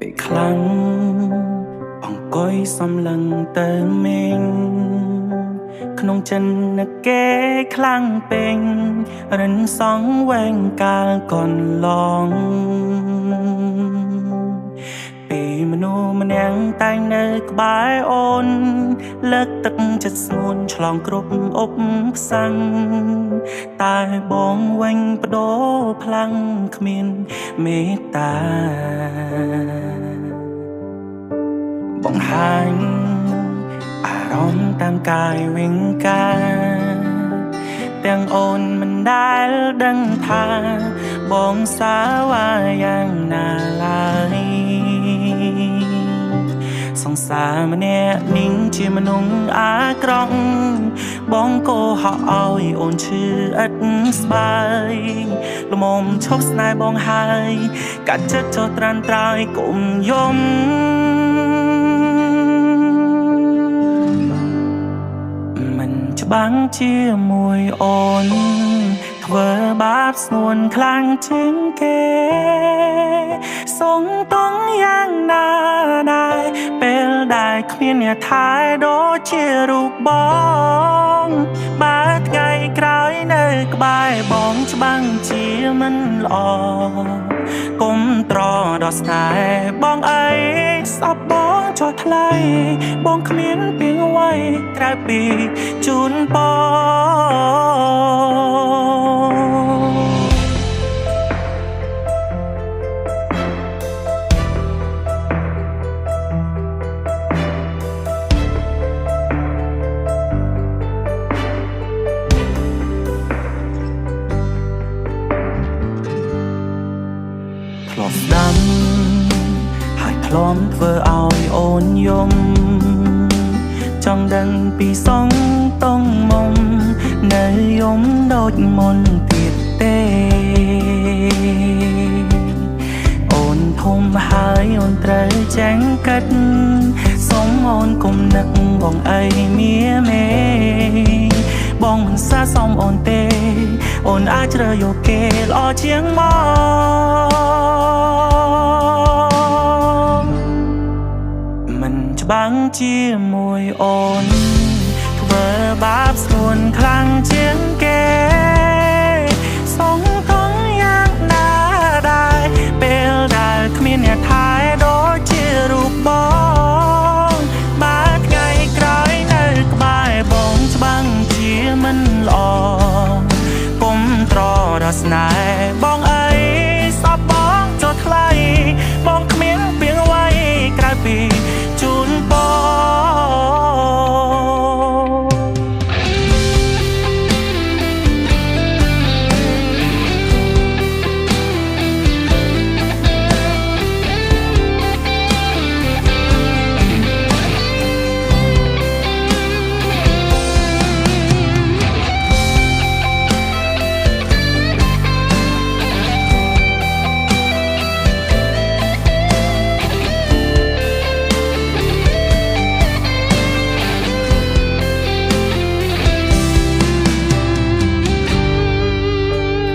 ពេលខ្លាំងអង្គុយសំឡឹងទៅមេងក្នុងចិននឹកគេខ្លាំងពេញរិនសងវែងកាលកន្លងពេលមនុស្សម្នាក់តែងនៅក្បែរអូនលើកទឹកចិត្តស្ងួនឆ្លងគ្រប់អុបផ្សាំងតែបងវិញបដូរផ្លាំងគ្មានមេត្តាបង្ហាញអារម្មណ៍តាមកាយវិញកាទាំងអូនមិនដែលដឹងថាបងសាវាយ៉ាងណាឡើយសង្សារម្នាក់នាងជាមនុស្សអាក្រក់បងក៏ហៅឲ្យអូនឈឺឥតស្បើយល្មមឈប់ស្នេហ៍បងហើយកាត់ចិត្តចោលត្រានត្រោយកុំយំមិនច្បាំងជាមួយអូនធ្វើបាបស្នួនខ្លាំងជាងគេសងតង់យ៉ាងណាដែរពេលដែលគ្មានអ្នកថែដូចជារូបបងបើថ្ងៃក្រោយនៅក្បែរបងច្បាំងជាមិនល្អគុំត្រដល់ស្នេហ៍បងអីស្អប់បងចោះថ្លៃបងគ្មានពីអ្វីក្រៅពីជូនបងធ្លាប់ស្ដាំហើយធ្លាប់ធ្វើឲ្យអូនយំចង់ដឹងពីសងតងមុំនៅយំដូចមុនទៀតទេអូនធំហើយអូនត្រូវចាញ់កាត់សុំអូនគុំនឹកបងអីមៀមេបងមិនសាសមអូនទេអូនអាចជ្រើសយកគេល្អជាងមកមិនច្បាំងជាមួយអូនធ្វើបាបស្នួនខ្លាំងជាងគេសងតង់យ៉ាងណាដែរពេលដែលគ្មានអ្នកថែដូចជារូបបងបើថ្ងៃក្រោយនៅក្បែរបងច្បាំងជាមិនល្អគុំត្រដល់ស្នេហ៍បងអីស្អប់បងចុះថ្លៃបងគ្មានពីអ្វីក្រៅពីជូនបង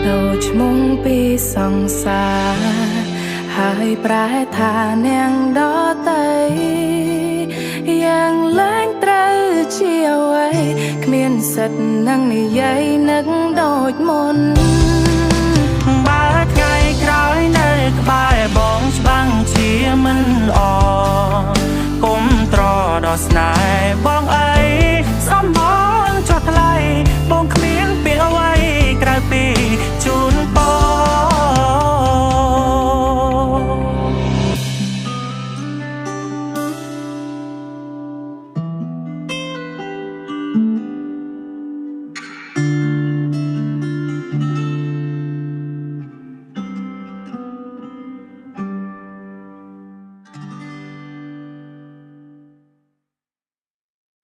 ដូចមុងពីសង្សារហើយប្រែថានាងដតីយ៉ាងលែងត្រូវជាអ្វីគ្មានសិទ្ធនឹងនិយាយនឹកដូចមុនបើថ្ងៃក្រោយនៅក្បែរបងច្បាំងជាមិនល្អគុំត្រដល់ស្នេហ៍បងអី